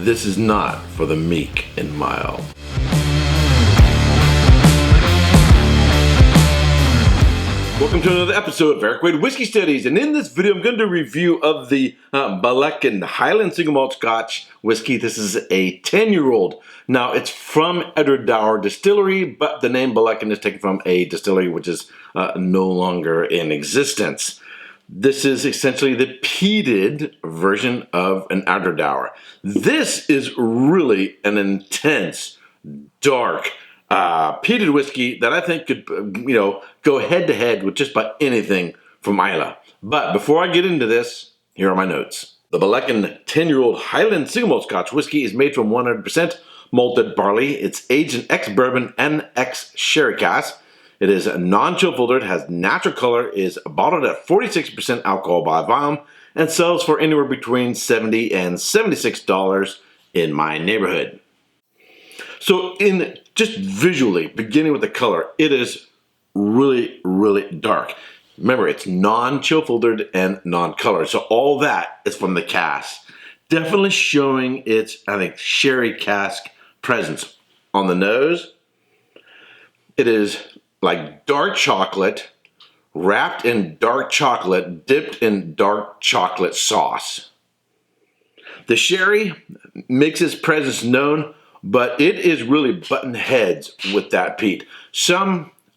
This is not for the meek and mild. Welcome to another episode of Erik Wait Whiskey Studies, and in this video I'm going to do a review of the Balekan Highland Single Malt Scotch Whisky. This is a 10-year-old. Now it's from Edward Distillery, but the name Balekan is taken from a distillery which is no longer in existence. This is essentially the peated version of an Edward. This is really an intense, dark, peated whiskey that I think could, go head to head with just about anything from Islay. But before I get into this, here are my notes. The Balekan 10-year-old Highland Single Malt Scotch Whisky is made from 100% malted barley. It's aged in ex-bourbon and ex-sherry cask. It is non-chill filtered, has natural color, is bottled at 46% alcohol by volume, and sells for anywhere between $70 and $76 in my neighborhood. So in just visually, beginning with the color, it is really, really dark. Remember, it's non-chill filtered and non-colored. So all that is from the cask. Definitely showing its, I think, sherry cask presence. On the nose, it is like dark chocolate, wrapped in dark chocolate, dipped in dark chocolate sauce. The sherry makes its presence known, but it is really button heads with that peat.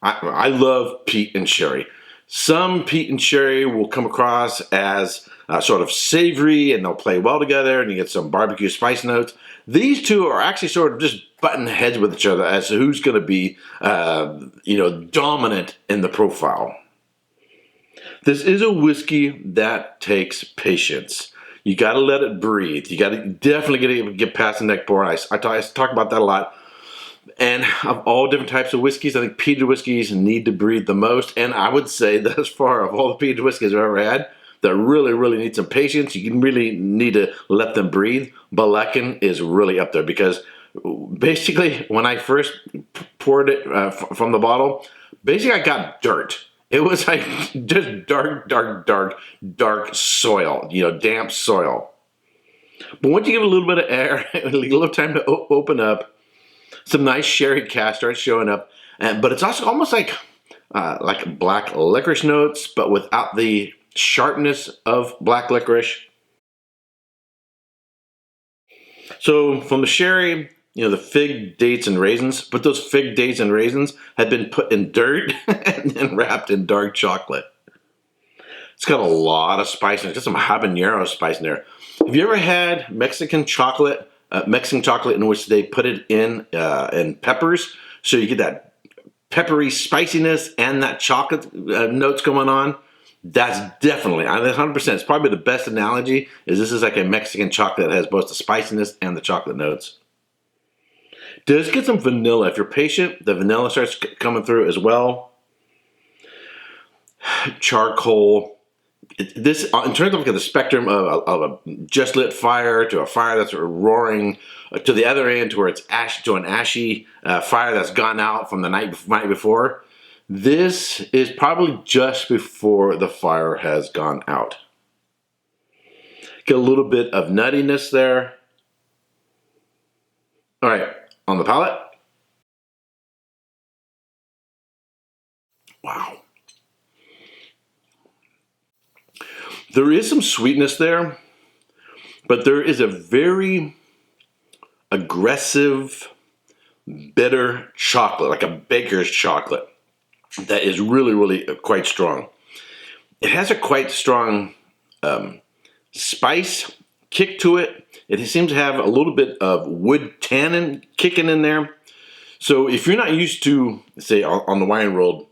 I love peat and sherry. Some peat and sherry will come across as sort of savory and they'll play well together and you get some barbecue spice notes. These two are actually sort of just button heads with each other as to who's going to be, dominant in the profile. This is a whiskey that takes patience. You got to let it breathe. You got to definitely get past the neck pour. I talk about that a lot. And of all different types of whiskeys, I think peated whiskeys need to breathe the most. And I would say thus far, of all the peated whiskeys I've ever had, that really, really need some patience. You can really need to let them breathe. Balekan is really up there because basically when I first poured it from the bottle, basically I got dirt. It was like just dark soil, damp soil. But once you give it a little bit of air, a little time to open up, some nice sherry cask starts showing up. But it's also almost like black licorice notes, but without the sharpness of black licorice. So from the sherry, the fig, dates, and raisins, but those fig, dates, and raisins had been put in dirt and then wrapped in dark chocolate. It's got a lot of spice in it. Got some habanero spice in there. Have you ever had Mexican chocolate in which they put it in peppers? So you get that peppery spiciness and that chocolate notes going on. That's definitely, 100%. It's probably the best analogy. This is like a Mexican chocolate that has both the spiciness and the chocolate notes. Does get some vanilla. If you're patient, the vanilla starts coming through as well. Charcoal. This, in terms of the spectrum of a just lit fire to a fire that's roaring to the other end to where it's an ashy fire that's gone out from the night before, this is probably just before the fire has gone out. Get a little bit of nuttiness there. All right, on the palate. Wow. There is some sweetness there, but there is a very aggressive, bitter chocolate, like a baker's chocolate, that is really, really quite strong. It has a quite strong spice kick to it. It seems to have a little bit of wood tannin kicking in there. So if you're not used to, say, on the wine world,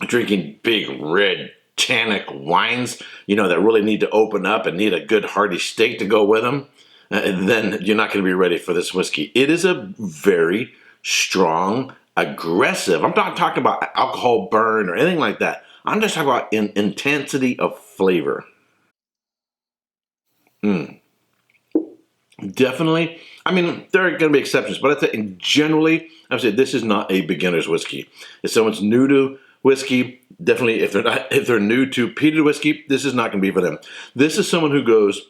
drinking big red tannic wines, that really need to open up and need a good hearty steak to go with them, then you're not going to be ready for this whiskey. It is a very strong, aggressive. I'm not talking about alcohol burn or anything like that. I'm just talking about intensity of flavor. Definitely. I mean, there are going to be exceptions, but I think generally, I would say this is not a beginner's whiskey. If someone's new to whiskey, definitely if they're new to peated whiskey, this is not going to be for them. This is someone who goes,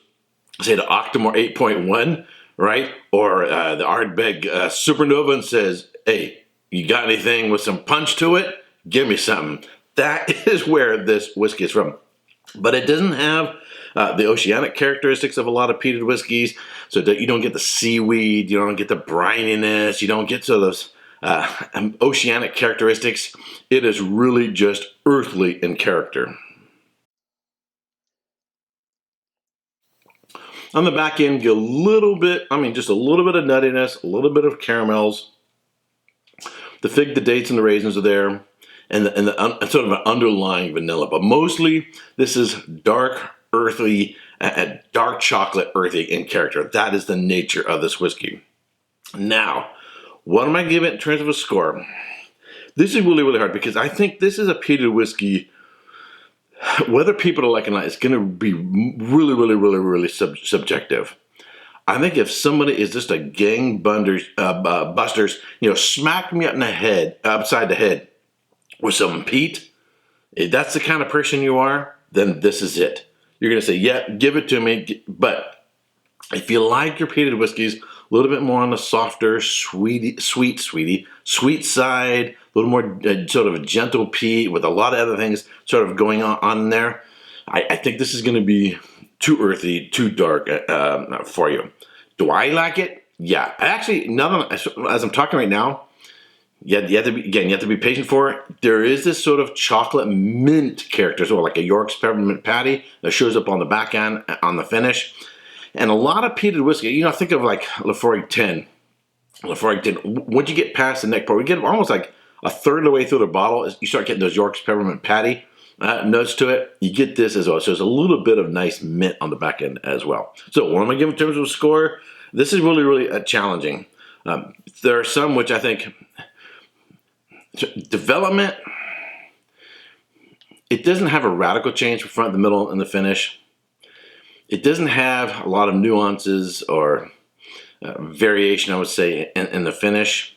say, to Octomore 8.1, right? Or the Ardbeg Supernova and says, hey, you got anything with some punch to it? Give me something. That is where this whiskey is from. But it doesn't have the oceanic characteristics of a lot of peated whiskeys, so that you don't get the seaweed, you don't get the brininess, you don't get sort of those oceanic characteristics. It is really just earthly in character. On the back end, get a little bit, just a little bit of nuttiness, a little bit of caramels. The fig, the dates, and the raisins are there, and sort of an underlying vanilla. But mostly, this is dark, earthy, dark chocolate earthy in character. That is the nature of this whiskey. Now, what am I giving it in terms of a score? This is really, really hard because I think this is a peated whiskey. Whether people like it or not, it's going to be really, really, really, really subjective. I think if somebody is just a busters, smack me upside the head with some peat, if that's the kind of person you are, then this is it. You're going to say, yeah, give it to me. But if you like your peated whiskeys, a little bit more on the softer, sweet side, a little more sort of a gentle peat with a lot of other things sort of going on there, I think this is going to be too earthy, too dark for you. Do I like it? Yeah. Actually, as I'm talking right now, you have to be patient for it. There is this sort of chocolate mint character, so like a York's peppermint patty that shows up on the back end, on the finish. And a lot of peated whiskey, think of like Laphroaig 10. Laphroaig 10, once you get past the neck part, we get almost like a third of the way through the bottle, you start getting those York's peppermint patty notes to it. You get this as well. So there's a little bit of nice mint on the back end as well. So what am I giving in terms of a score? This is really, really challenging. There are some which I think, development, it doesn't have a radical change from front, the middle, and the finish. It doesn't have a lot of nuances or variation, I would say, in the finish.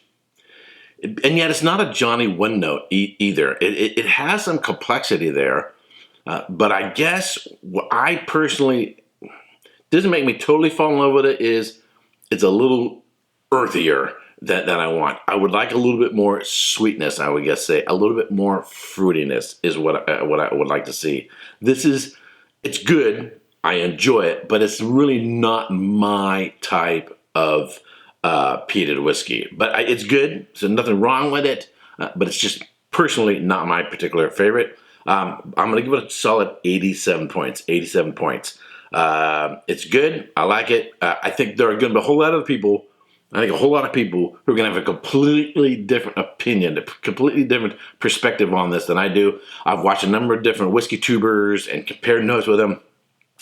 And yet it's not a Johnny one note either. It has some complexity there. But I guess what I personally, doesn't make me totally fall in love with it, is it's a little earthier than I want. I would like a little bit more sweetness, I would guess say. A little bit more fruitiness is what I would like to see. It's good. I enjoy it, but it's really not my type of peated whiskey. But it's good, so nothing wrong with it, but it's just personally not my particular favorite. I'm going to give it a solid 87 points. 87 points. It's good. I like it. I think there are going to be a whole lot of people who are going to have a completely different opinion, a completely different perspective on this than I do. I've watched a number of different whiskey tubers and compared notes with them,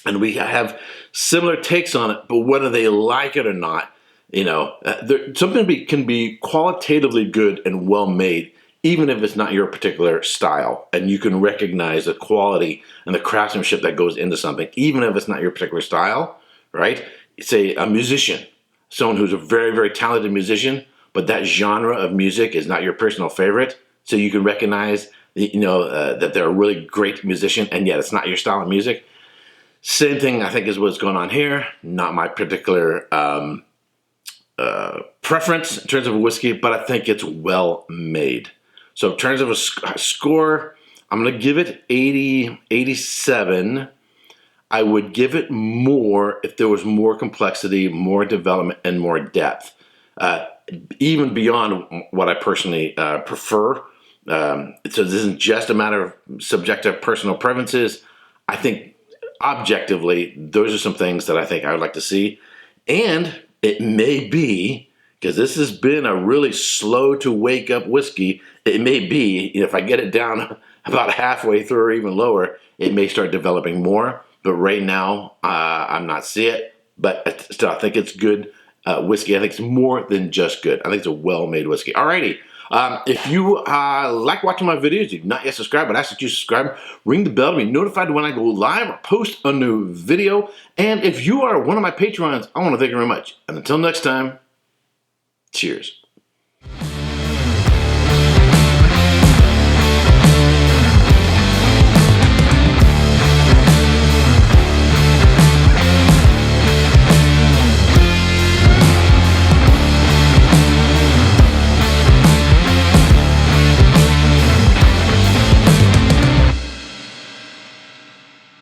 and we have similar takes on it, but whether they like it or not, something can be qualitatively good and well made, even if it's not your particular style, and you can recognize the quality and the craftsmanship that goes into something, even if it's not your particular style, right? Say a musician, someone who's a very, very talented musician, but that genre of music is not your personal favorite, so you can recognize, that they're a really great musician, and yet it's not your style of music. Same thing, I think, is what's going on here. Not my particular preference in terms of a whiskey, but I think it's well made. So in terms of a score, I'm going to give it 87. I would give it more if there was more complexity, more development, and more depth, even beyond what I personally prefer. So this isn't just a matter of subjective personal preferences. I think objectively, those are some things that I think I would like to see. And it may be, because this has been a really slow to wake up whiskey, it may be, if I get it down about halfway through or even lower, it may start developing more. But right now, I'm not seeing it. But still, I think it's good whiskey. I think it's more than just good. I think it's a well-made whiskey. Alrighty. If you like watching my videos, you've not yet subscribed, but I ask that you subscribe, ring the bell to be notified when I go live or post a new video. And if you are one of my Patreons, I want to thank you very much. And until next time, cheers.